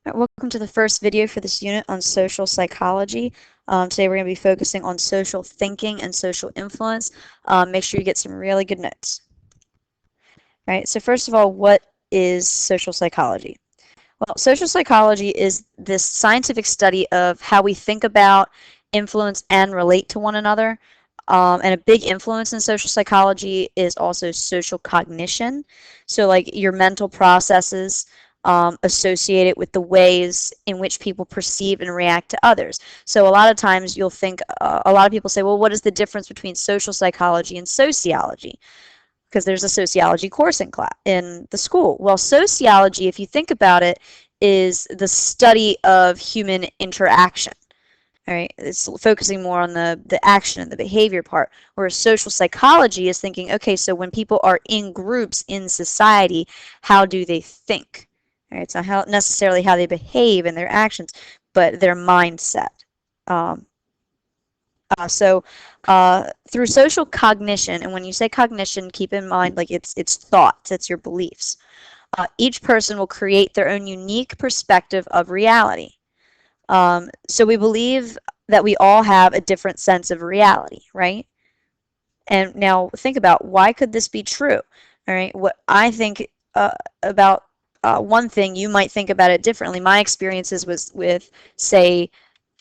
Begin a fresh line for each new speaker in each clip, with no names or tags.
Right, welcome to the first video for this unit on social psychology. Today we're going to be focusing on social thinking and social influence. Make sure you get some really good notes. All right, so first of all, what is social psychology? Well, social psychology is this scientific study of how we think about, influence, and relate to one another. And a big influence in social psychology is also social cognition. So, like your mental processes associated with the ways in which people perceive and react to others. So, a lot of times you'll think, a lot of people say, well, what is the difference between social psychology and sociology? Because there's a sociology course in the school. Well, sociology, if you think about it, is the study of human interaction. All right, it's focusing more on the action and the behavior part, whereas social psychology is thinking, okay, so when people are in groups in society, how do they think? All right, it's not necessarily how they behave in their actions, but their mindset. Um, through social cognition, and when you say cognition, keep in mind like it's thoughts, it's your beliefs. Each person will create their own unique perspective of reality. So we believe that we all have a different sense of reality, right? And now think about why could this be true? All right, what I think about one thing, you might think about it differently. My experiences with say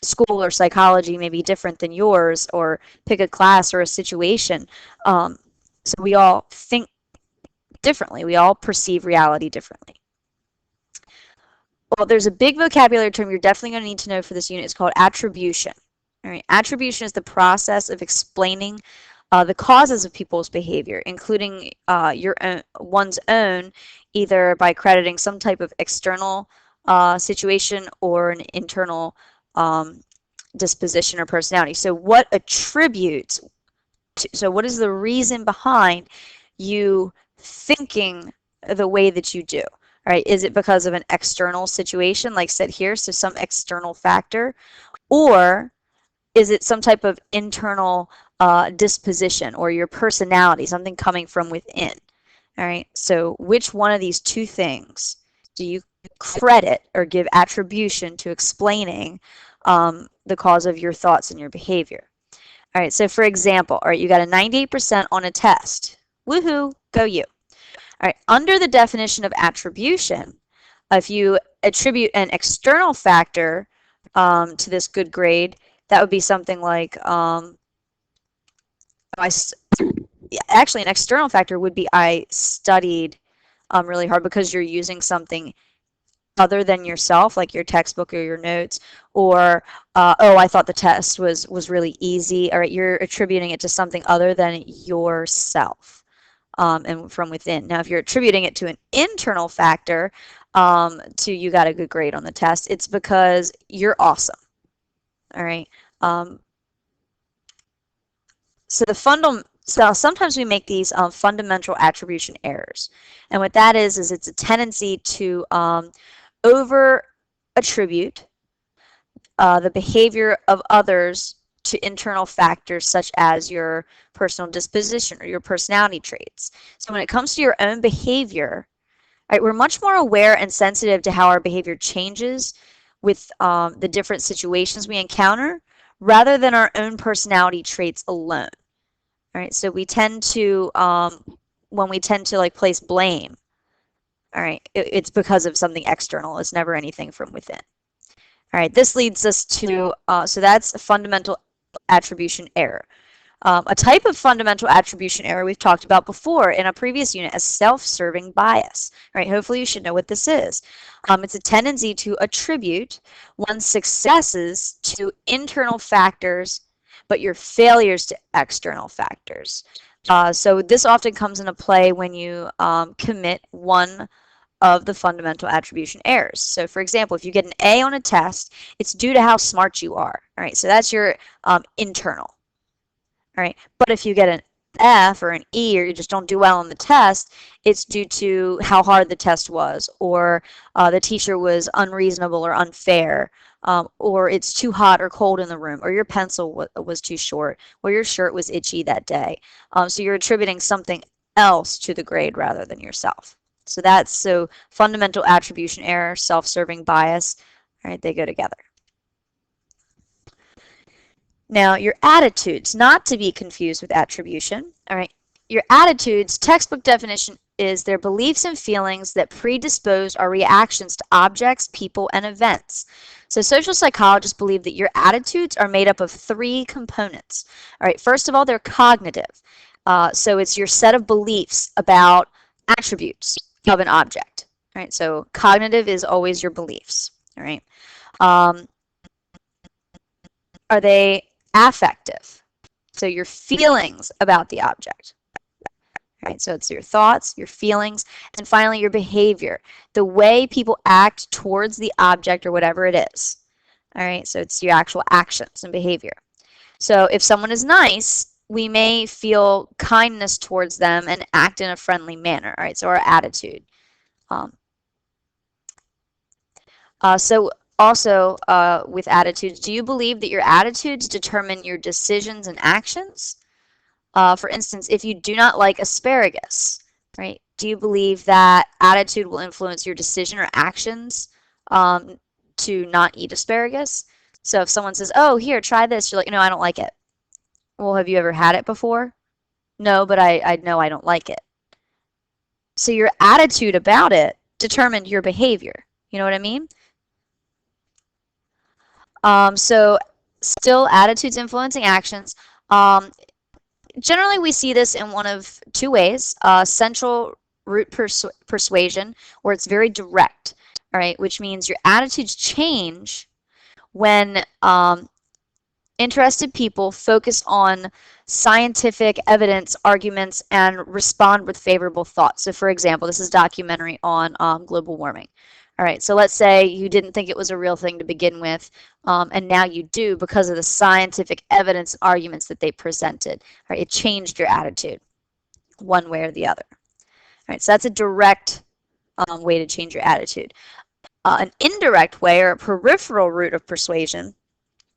school or psychology may be different than yours, or pick a class or a situation. So we all think differently. We all perceive reality differently. Well, there's a big vocabulary term you're definitely going to need to know for this unit. It's called attribution. All right, attribution is the process of explaining the causes of people's behavior, including one's own, either by crediting some type of external situation or an internal disposition or personality. So what attributes so what is the reason behind you thinking the way that you do? All right, is it because of an external situation, like said here, so some external factor, or is it some type of internal disposition or your personality, something coming from within? All right, so which one of these two things do you credit or give attribution to explaining the cause of your thoughts and your behavior? All right, so for example, all right, you got a 98% on a test. Woohoo, go you. All right, under the definition of attribution, if you attribute an external factor to this good grade, that would be something like, actually an external factor would be I studied really hard, because you're using something other than yourself, like your textbook or your notes, or oh, I thought the test was really easy. All right, you're attributing it to something other than yourself and from within. Now, if you're attributing it to an internal factor, to you got a good grade on the test, it's because you're awesome. All right. So sometimes we make these fundamental attribution errors, and what that is it's a tendency to over attribute the behavior of others to internal factors such as your personal disposition or your personality traits. So when it comes to your own behavior, right, we're much more aware and sensitive to how our behavior changes with the different situations we encounter, rather than our own personality traits alone. All right, so we tend to, when we tend to like place blame, all right, it's because of something external. It's never anything from within. All right, this leads us to, so that's a fundamental attribution error. A type of fundamental attribution error we've talked about before in a previous unit as self-serving bias. All right, hopefully you should know what this is. It's a tendency to attribute one's successes to internal factors, but your failures to external factors. So this often comes into play when you commit one of the fundamental attribution errors. So for example, if you get an A on a test, it's due to how smart you are. All right, so that's your internal. All right, but if you get an F or an E, or you just don't do well on the test, it's due to how hard the test was, or the teacher was unreasonable or unfair, or it's too hot or cold in the room, or your pencil was too short, or your shirt was itchy that day. So you're attributing something else to the grade rather than yourself. So fundamental attribution error, self-serving bias, all right, they go together. Now, your attitudes, not to be confused with attribution, all right? Your attitudes, textbook definition is their beliefs and feelings that predispose our reactions to objects, people, and events. So social psychologists believe that your attitudes are made up of three components. All right, first of all, they're cognitive. So it's your set of beliefs about attributes of an object. All right, so cognitive is always your beliefs. All right. Are they affective? So your feelings about the object. Right, so it's your thoughts, your feelings, and finally your behavior, the way people act towards the object or whatever it is. All right, so it's your actual actions and behavior. So if someone is nice, we may feel kindness towards them and act in a friendly manner. All right, so our attitude. So also with attitudes, do you believe that your attitudes determine your decisions and actions? For instance, if you do not like asparagus, right, do you believe that attitude will influence your decision or actions to not eat asparagus? So if someone says, oh, here, try this, you're like, no, I don't like it. Well, have you ever had it before? No, but I know I don't like it. So your attitude about it determined your behavior. You know what I mean? So still attitudes influencing actions. Generally, we see this in one of two ways. Central root persuasion, where it's very direct, all right, which means your attitudes change when interested people focus on scientific evidence, arguments, and respond with favorable thoughts. So for example, this is a documentary on global warming. All right, so let's say you didn't think it was a real thing to begin with, and now you do because of the scientific evidence and arguments that they presented. All right, it changed your attitude one way or the other. All right, so that's a direct way to change your attitude. An indirect way, or a peripheral route of persuasion,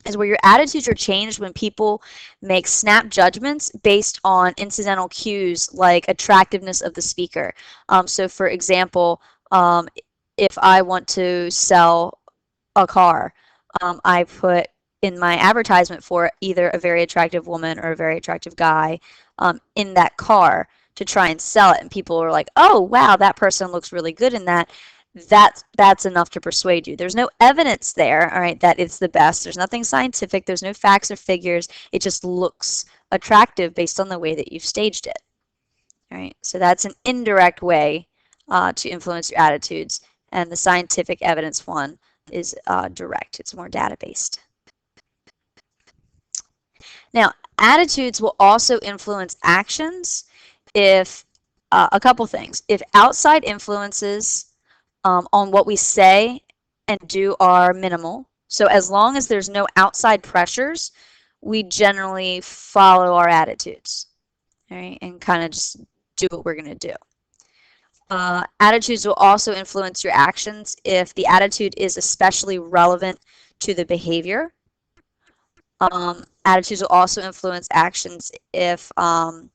is where your attitudes are changed when people make snap judgments based on incidental cues like attractiveness of the speaker. So for example, if I want to sell a car, I put in my advertisement for either a very attractive woman or a very attractive guy in that car to try and sell it. And people are like, oh, wow, that person looks really good in that. That's enough to persuade you. There's no evidence there, all right, that it's the best. There's nothing scientific. There's no facts or figures. It just looks attractive based on the way that you've staged it. All right, so that's an indirect way to influence your attitudes. And the scientific evidence one is direct. It's more data-based. Now, attitudes will also influence actions if a couple things. If outside influences on what we say and do are minimal. So as long as there's no outside pressures, we generally follow our attitudes, all right, and kind of just do what we're going to do. Attitudes will also influence your actions if the attitude is especially relevant to the behavior. Attitudes will also influence actions if, well,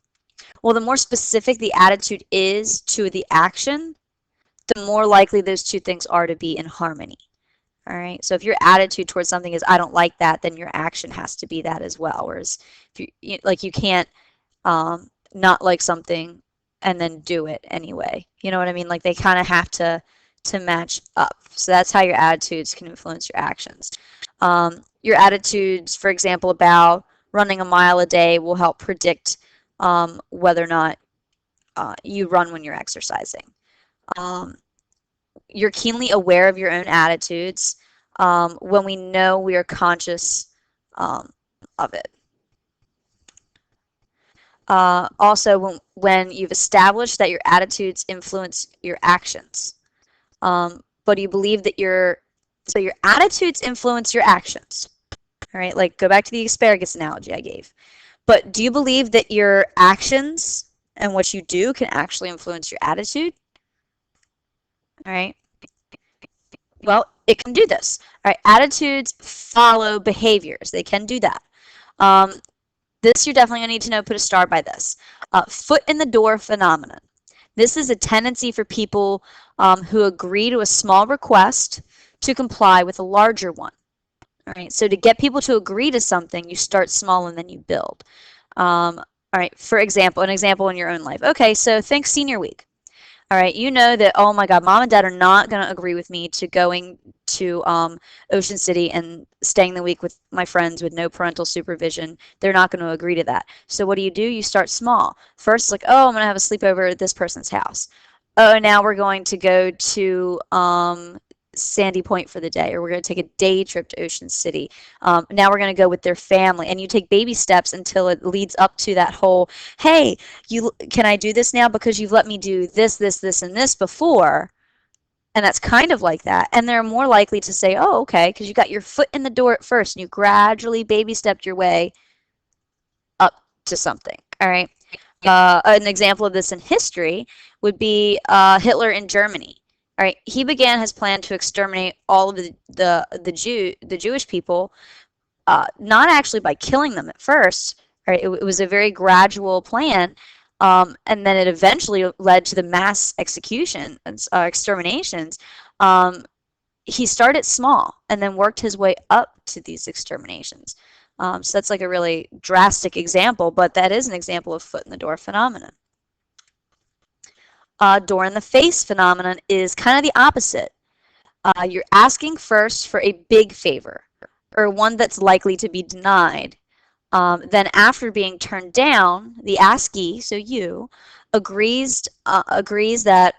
the more specific the attitude is to the action, the more likely those two things are to be in harmony. All right. So if your attitude towards something is I don't like that, then your action has to be that as well. Whereas if you can't not like something and then do it anyway. You know what I mean? Like they kind of have to match up. So that's how your attitudes can influence your actions. Your attitudes, for example, about running a mile a day will help predict whether or not you run when you're exercising. You're keenly aware of your own attitudes when we know we are conscious of it. Also, when you've established that your attitudes influence your actions, but you believe that your attitudes influence your actions. All right, like go back to the asparagus analogy I gave. But do you believe that your actions and what you do can actually influence your attitude? All right. Well, it can do this. All right, attitudes follow behaviors. They can do that. This you're definitely going to need to know, put a star by this. Foot in the door phenomenon. This is a tendency for people who agree to a small request to comply with a larger one. All right, so to get people to agree to something, you start small and then you build. All right, for example, an example in your own life. Okay, so think senior week. All right, you know that, oh my God, mom and dad are not going to agree with me to going to Ocean City and staying the week with my friends with no parental supervision. They're not going to agree to that. So what do? You start small. First, like, oh, I'm going to have a sleepover at this person's house. Oh, now we're going to go to Sandy Point for the day, or we're going to take a day trip to Ocean City. Now we're going to go with their family, and you take baby steps until it leads up to that whole, hey, can I do this now because you've let me do this, this, this, and this before? And that's kind of like that. And they're more likely to say, oh, okay, because you got your foot in the door at first, and you gradually baby stepped your way up to something. All right. An example of this in history would be Hitler in Germany. All right, he began his plan to exterminate all of the Jewish people, not actually by killing them at first. Right, it was a very gradual plan, and then it eventually led to the mass execution and exterminations. He started small and then worked his way up to these exterminations. So that's like a really drastic example, but that is an example of foot in the door phenomenon. Door in the face phenomenon is kind of the opposite. You're asking first for a big favor or one that's likely to be denied. Then after being turned down, the askee, so you, agrees that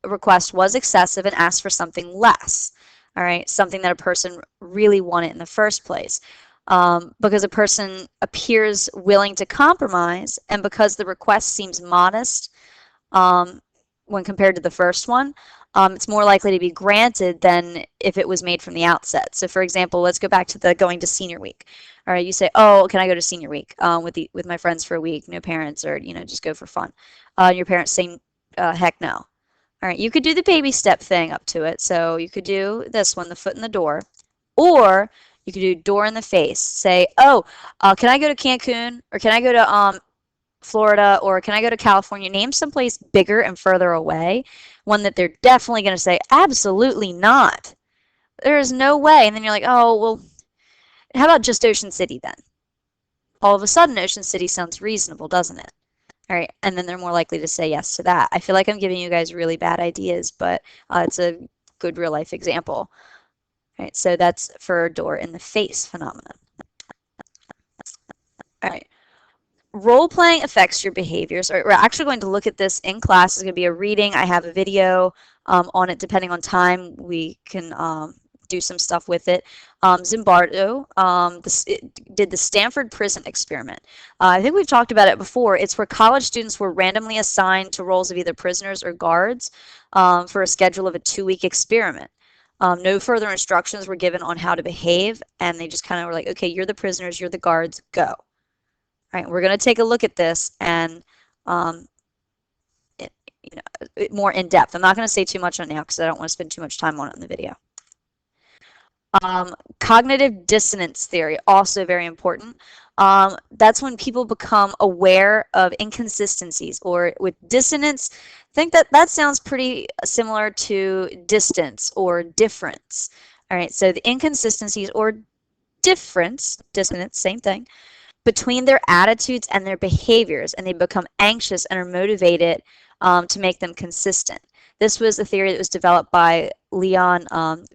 a request was excessive and asks for something less. All right, something that a person really wanted in the first place. Because a person appears willing to compromise, and because the request seems modest when compared to the first one, it's more likely to be granted than if it was made from the outset. So for example, let's go back to the going to senior week. All right, you say, oh, can I go to senior week with my friends for a week, no parents, or just go for fun. Your parents say, heck no. All right, you could do the baby step thing up to it. So you could do this one, the foot in the door, or you could do door in the face. Say, oh, can I go to Cancun, or can I go to Florida, or can I go to California? Name someplace bigger and further away, one that they're definitely going to say, absolutely not. There is no way. And then you're like, oh, well, how about just Ocean City then? All of a sudden, Ocean City sounds reasonable, doesn't it? All right, and then they're more likely to say yes to that. I feel like I'm giving you guys really bad ideas, but it's a good real life example. All right, so that's for door in the face phenomenon. All right. Role-playing affects your behaviors. We're actually going to look at this in class. It's going to be a reading. I have a video on it. Depending on time, we can do some stuff with it. Zimbardo did the Stanford Prison Experiment. I think we've talked about it before. It's where college students were randomly assigned to roles of either prisoners or guards for a schedule of a 2-week experiment. No further instructions were given on how to behave, and they just kind of were like, okay, you're the prisoners, you're the guards, go. All right, we're going to take a look at this and more in depth. I'm not going to say too much on it now because I don't want to spend too much time on it in the video. Cognitive dissonance theory, also very important. That's when people become aware of inconsistencies, or with dissonance, I think that sounds pretty similar to distance or difference. All right, so the inconsistencies or difference, dissonance, same thing, between their attitudes and their behaviors, and they become anxious and are motivated to make them consistent. This was a theory that was developed by Leon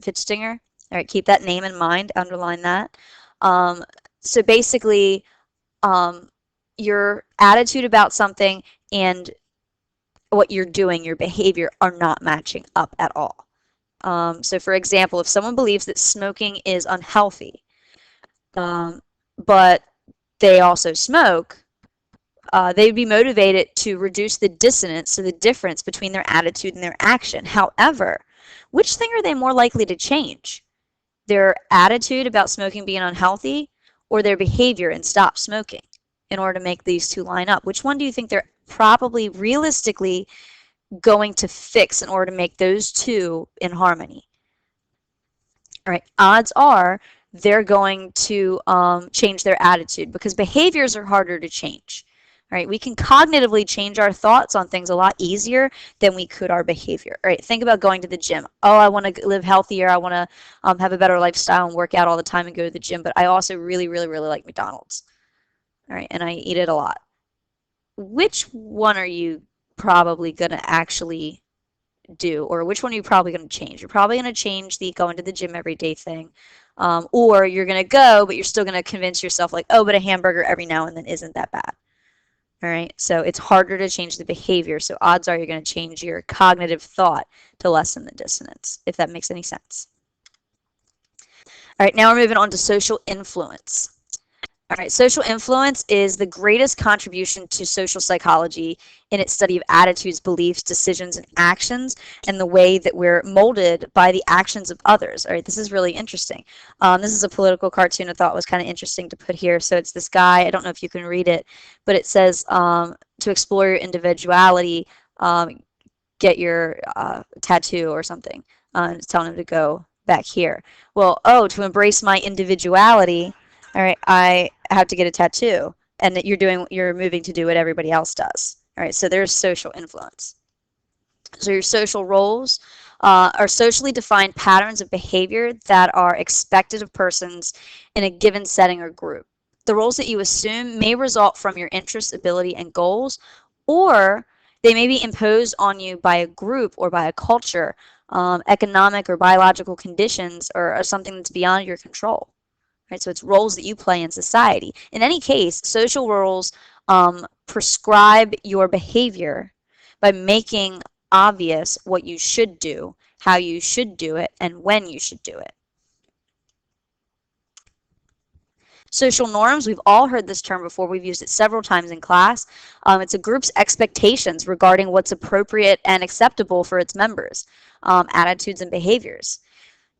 Fichtinger. All right, keep that name in mind, underline that. So basically, your attitude about something and what you're doing, your behavior, are not matching up at all. So for example, if someone believes that smoking is unhealthy, but they also smoke, they'd be motivated to reduce the dissonance, so the difference between their attitude and their action. However, which thing are they more likely to change? Their attitude about smoking being unhealthy, or their behavior and stop smoking, in order to make these two line up? Which one do you think they're probably realistically going to fix in order to make those two in harmony? All right, odds are they're going to change their attitude, because behaviors are harder to change. right? We can cognitively change our thoughts on things a lot easier than we could our behavior. All right, think about going to the gym. Oh, I want to live healthier. I want to have a better lifestyle and work out all the time and go to the gym, but I also really, really, really like McDonald's. All right, and I eat it a lot. Which one are you probably going to actually do, or which one are you probably going to change? You're probably going to change the going to the gym every day thing, or you're going to go, but you're still going to convince yourself like, oh, but a hamburger every now and then isn't that bad. All right, so it's harder to change the behavior. So odds are you're going to change your cognitive thought to lessen the dissonance, if that makes any sense. All right, now we're moving on to social influence. All right, social influence is the greatest contribution to social psychology in its study of attitudes, beliefs, decisions, and actions, and the way that we're molded by the actions of others. All right, this is really interesting. This is a political cartoon I thought was kind of interesting to put here. So it's this guy, I don't know if you can read it, but it says to explore your individuality, get your tattoo or something. It's telling him to go back here. Well, oh, to embrace my individuality, all right, I have to get a tattoo, and that you're moving to do what everybody else does. All right, so there's social influence. So your social roles are socially defined patterns of behavior that are expected of persons in a given setting or group. The roles that you assume may result from your interests, ability, and goals, or they may be imposed on you by a group or by a culture, economic or biological conditions, or something that's beyond your control. Right? So it's roles that you play in society. In any case, social roles prescribe your behavior by making obvious what you should do, how you should do it, and when you should do it. Social norms, we've all heard this term before. We've used it several times in class. It's a group's expectations regarding what's appropriate and acceptable for its members, attitudes and behaviors.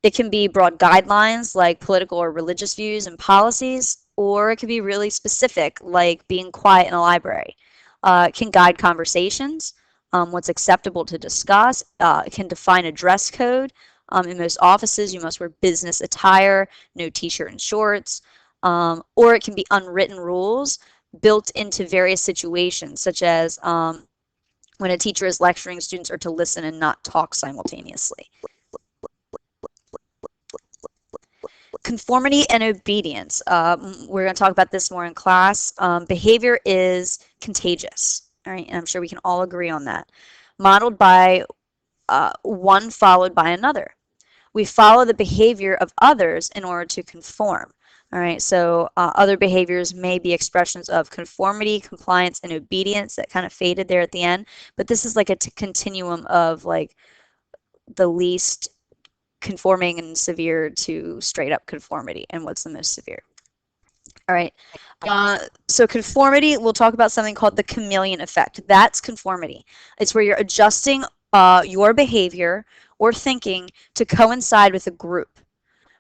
It can be broad guidelines like political or religious views and policies, or it can be really specific like being quiet in a library. It can guide conversations, what's acceptable to discuss. It can define a dress code. In most offices, you must wear business attire, no t-shirt and shorts. Or it can be unwritten rules built into various situations, such as when a teacher is lecturing, students are to listen and not talk simultaneously. Conformity and obedience. We're going to talk about this more in class. Behavior is contagious, all right, and I'm sure we can all agree on that. Modeled by one followed by another. We follow the behavior of others in order to conform. All right, so other behaviors may be expressions of conformity, compliance, and obedience that kind of faded there at the end, but this is like a continuum of like the least conforming and severe to straight up conformity, and what's the most severe. All right, so conformity, we'll talk about something called the chameleon effect. That's conformity. It's where you're adjusting your behavior or thinking to coincide with a group.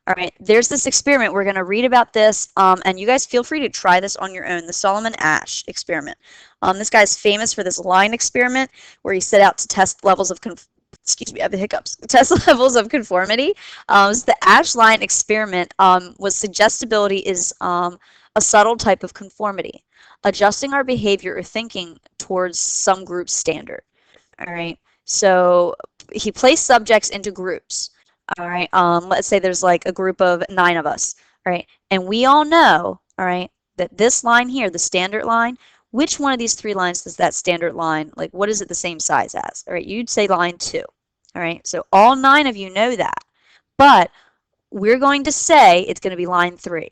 All right, there's this experiment. We're going to read about this, and you guys feel free to try this on your own, the Solomon Asch experiment. This guy's famous for this line experiment where he set out to test levels of excuse me, I have the hiccups. Test levels of conformity. So the Asch line experiment was suggestibility is a subtle type of conformity, adjusting our behavior or thinking towards some group standard. All right, so he placed subjects into groups. All right, let's say there's like a group of 9 of us. All right, and we all know, all right, that this line here, the standard line, which one of these 3 lines does that standard line, like what is it the same size as? All right, you'd say line 2. All right, so all 9 of you know that, but we're going to say it's going to be line 3. All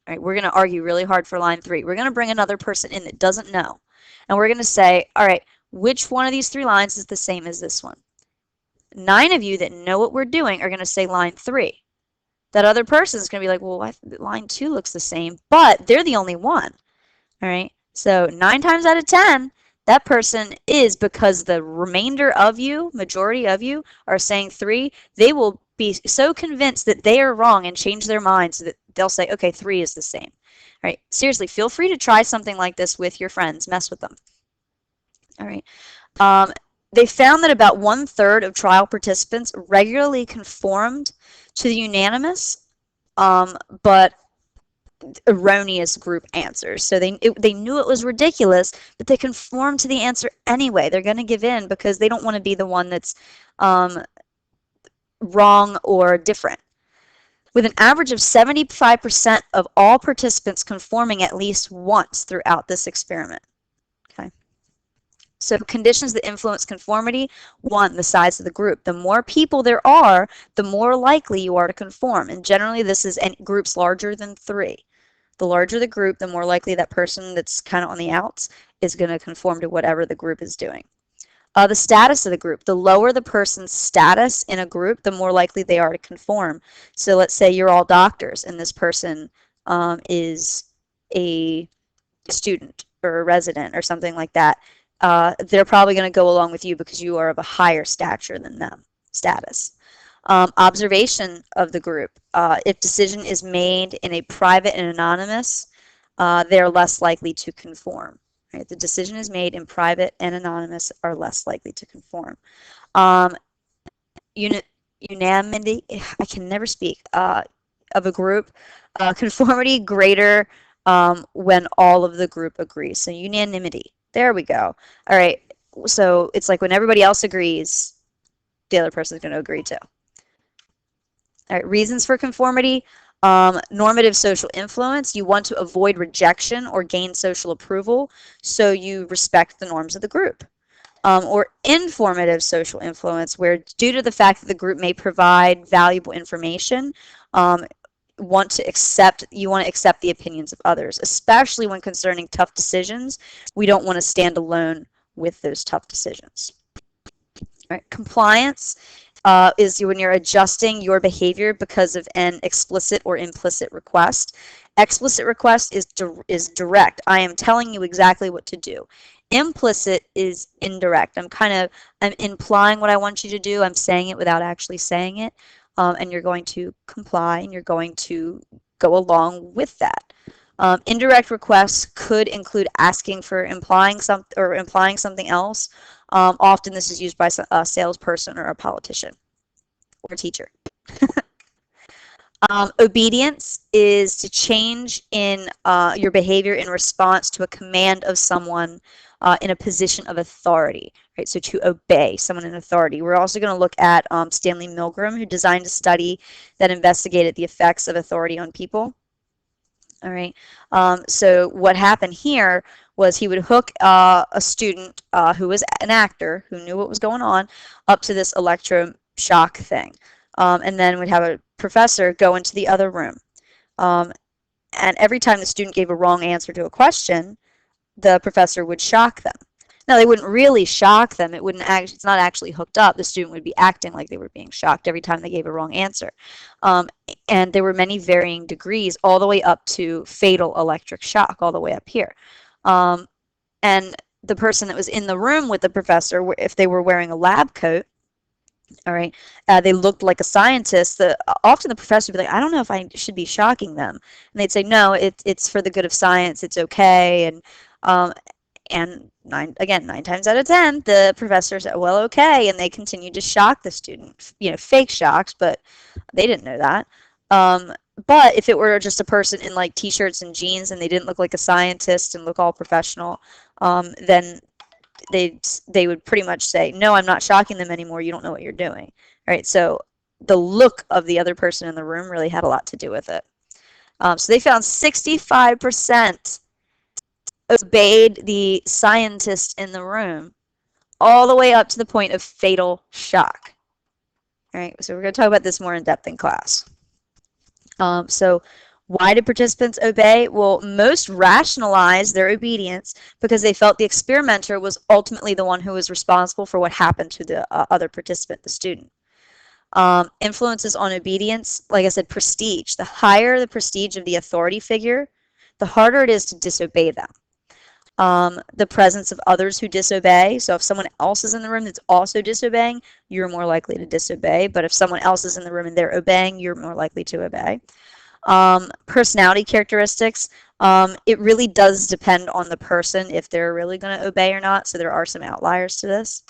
right, we're going to argue really hard for line 3. We're going to bring another person in that doesn't know, and we're going to say, all right, which one of these 3 lines is the same as this one? 9 of you that know what we're doing are going to say line 3. That other person is going to be like, well, line 2 looks the same, but they're the only one. All right, so 9 times out of 10, that person is, because the remainder of you, majority of you, are saying 3, they will be so convinced that they are wrong and change their minds that they'll say, okay, 3 is the same. All right, seriously, feel free to try something like this with your friends. Mess with them. All right. They found that about 1/3 of trial participants regularly conformed to the unanimous, but erroneous group answers. So they knew it was ridiculous, but they conformed to the answer anyway. They're going to give in because they don't want to be the one that's wrong or different. With an average of 75% of all participants conforming at least once throughout this experiment. Okay. So conditions that influence conformity: one, the size of the group. The more people there are, the more likely you are to conform. And generally this is in groups larger than 3. The larger the group, the more likely that person that's kind of on the outs is going to conform to whatever the group is doing. The status of the group. The lower the person's status in a group, the more likely they are to conform. So let's say you're all doctors and this person is a student or a resident or something like that. They're probably going to go along with you because you are of a higher stature than them, status. Observation of the group. If decision is made in a private and anonymous, they're less likely to conform. Right? The decision is made in private and anonymous are less likely to conform. Unanimity, I can never speak, of a group. Conformity greater when all of the group agrees. So unanimity. There we go. All right. So it's like when everybody else agrees, the other person is going to agree too. All right. Reasons for conformity. Normative social influence. You want to avoid rejection or gain social approval, so you respect the norms of the group. Or informative social influence, where due to the fact that the group may provide valuable information, you want to accept the opinions of others, especially when concerning tough decisions. We don't want to stand alone with those tough decisions. All right. Compliance is when you're adjusting your behavior because of an explicit or implicit request. Explicit request is direct. I am telling you exactly what to do. Implicit is indirect. I'm implying what I want you to do. I'm saying it without actually saying it. And you're going to comply and you're going to go along with that. Indirect requests could include asking for implying something else. Often this is used by a salesperson or a politician or a teacher. Obedience is to change in your behavior in response to a command of someone in a position of authority, right? So to obey someone in authority. We're also going to look at Stanley Milgram, who designed a study that investigated the effects of authority on people. All right. So what happened here was he would hook a student who was an actor, who knew what was going on, up to this electroshock thing. And then would have a professor go into the other room. And every time the student gave a wrong answer to a question, the professor would shock them. Now, they wouldn't really shock them. It's not actually hooked up. The student would be acting like they were being shocked every time they gave a wrong answer. And there were many varying degrees, all the way up to fatal electric shock, all the way up here. And the person that was in the room with the professor, if they were wearing a lab coat, all right, they looked like a scientist. Often the professor would be like, I don't know if I should be shocking them. And they'd say, no, it's for the good of science. It's okay. And 9 times out of 10, the professor said, well, okay. And they continued to shock the student, fake shocks, but they didn't know that. But if it were just a person in like t-shirts and jeans and they didn't look like a scientist and look all professional, then they would pretty much say, no, I'm not shocking them anymore. You don't know what you're doing. All right. So the look of the other person in the room really had a lot to do with it. So they found 65% obeyed the scientist in the room, all the way up to the point of fatal shock. All right. So we're going to talk about this more in depth in class. So why did participants obey? Well, most rationalized their obedience because they felt the experimenter was ultimately the one who was responsible for what happened to the other participant, the student. Influences on obedience, like I said, prestige. The higher the prestige of the authority figure, the harder it is to disobey them. The presence of others who disobey. So if someone else is in the room that's also disobeying, you're more likely to disobey. But if someone else is in the room and they're obeying, you're more likely to obey. Personality characteristics. It really does depend on the person if they're really going to obey or not. So there are some outliers to this.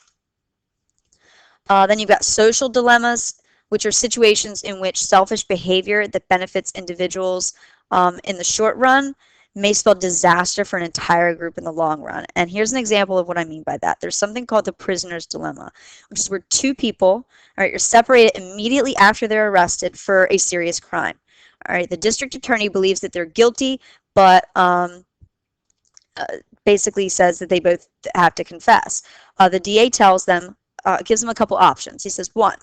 Then you've got social dilemmas, which are situations in which selfish behavior that benefits individuals in the short run may spell disaster for an entire group in the long run. And here's an example of what I mean by that. There's something called the prisoner's dilemma, which is where two people, all right, you're separated immediately after they're arrested for a serious crime. All right, the district attorney believes that they're guilty, but basically says that they both have to confess. The DA tells them, gives them a couple options. He says, one,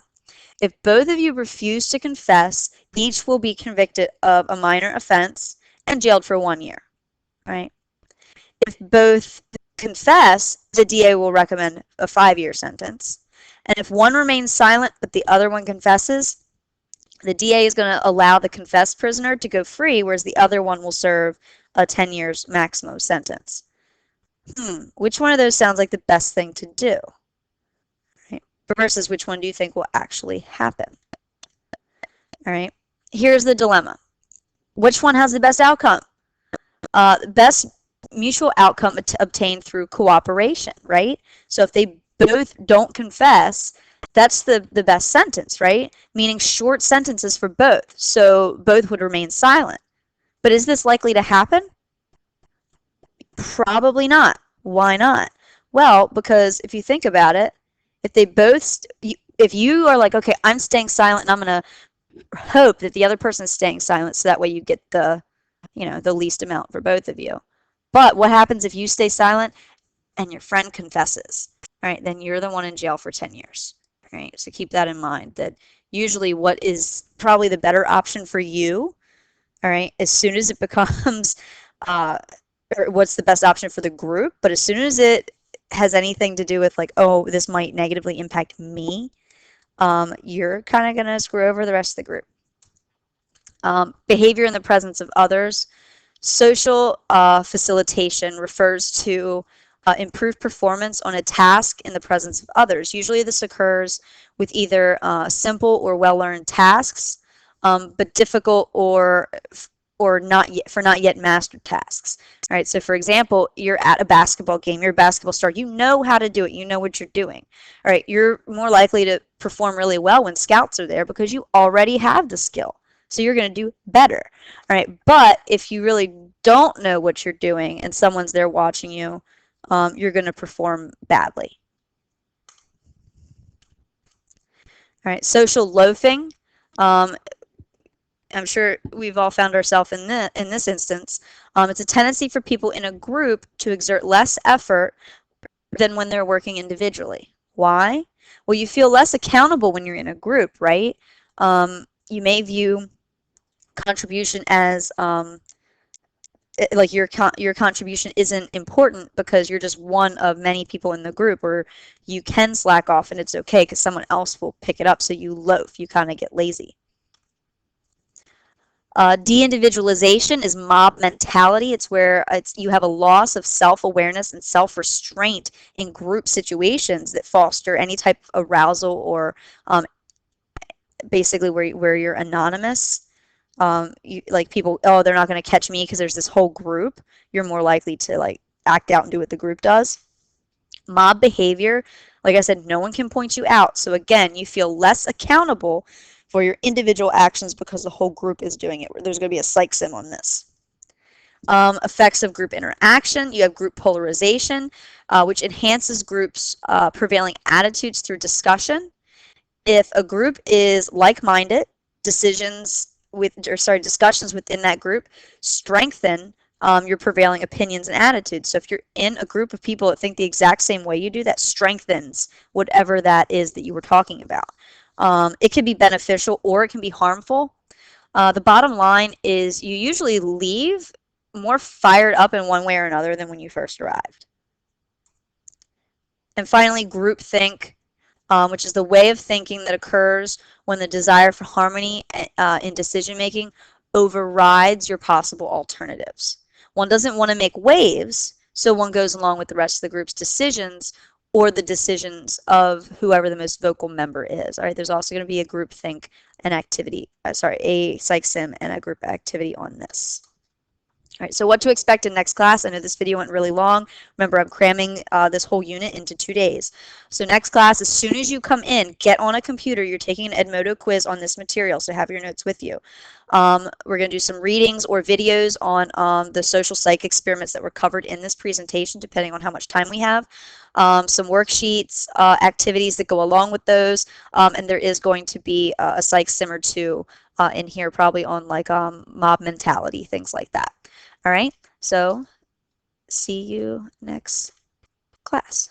if both of you refuse to confess, each will be convicted of a minor offense and jailed for 1 year. Right? If both confess, the DA will recommend a 5-year sentence. And if one remains silent but the other one confesses, the DA is going to allow the confessed prisoner to go free, whereas the other one will serve a 10 years maximum sentence. Which one of those sounds like the best thing to do? Right? Versus which one do you think will actually happen? All right. Here's the dilemma. Which one has the best outcome? Best mutual outcome obtained through cooperation, right? So if they both don't confess, that's the best sentence, right? Meaning short sentences for both. So both would remain silent. But is this likely to happen? Probably not. Why not? Well, because if you think about it, if they both, if you are like, okay, I'm staying silent and I'm going to hope that the other person is staying silent so that way you get the, the least amount for both of you. But what happens if you stay silent and your friend confesses? All right, then you're the one in jail for 10 years. All right, so keep that in mind, that usually what is probably the better option for you, all right, as soon as it becomes, or what's the best option for the group, but as soon as it has anything to do with like, oh, this might negatively impact me, you're kind of going to screw over the rest of the group. Behavior in the presence of others. Social facilitation refers to improved performance on a task in the presence of others. Usually this occurs with either simple or well-learned tasks, but difficult or not yet mastered tasks. All right, so for example, you're at a basketball game, you're a basketball star, you know how to do it, you know what you're doing. All right, you're more likely to perform really well when scouts are there because you already have the skill. So you're going to do better. All right, but if you really don't know what you're doing and someone's there watching you, you're going to perform badly. All right, social loafing. I'm sure we've all found ourselves in this instance. It's a tendency for people in a group to exert less effort than when they're working individually. Why? Well, you feel less accountable when you're in a group, right? You may view contribution as like your contribution isn't important because you're just one of many people in the group, or you can slack off and it's okay because someone else will pick it up, so you loaf, you kind of get lazy. De-individualization is mob mentality. It's where you have a loss of self-awareness and self-restraint in group situations that foster any type of arousal or basically where you're anonymous. Like people, oh, they're not going to catch me because there's this whole group. You're more likely to like act out and do what the group does. Mob behavior, like I said, no one can point you out. So again, you feel less accountable for your individual actions because the whole group is doing it. There's going to be a psych sim on this. Effects of group interaction. You have group polarization, which enhances groups' prevailing attitudes through discussion. If a group is like-minded, discussions within that group strengthen your prevailing opinions and attitudes. So if you're in a group of people that think the exact same way you do, that strengthens whatever that is that you were talking about. It can be beneficial or it can be harmful. The bottom line is you usually leave more fired up in one way or another than when you first arrived. And finally, groupthink, which is the way of thinking that occurs when the desire for harmony in decision-making overrides your possible alternatives. One doesn't want to make waves, so one goes along with the rest of the group's decisions or the decisions of whoever the most vocal member is. All right, there's also going to be a groupthink and activity, a psych sim and a group activity on this. All right, so what to expect in next class. I know this video went really long. Remember, I'm cramming this whole unit into 2 days. So next class, as soon as you come in, get on a computer. You're taking an Edmodo quiz on this material, so have your notes with you. We're going to do some readings or videos on the social psych experiments that were covered in this presentation, depending on how much time we have. Some worksheets, activities that go along with those, and there is going to be a psych simmer too in here, probably on like mob mentality, things like that. All right, so see you next class.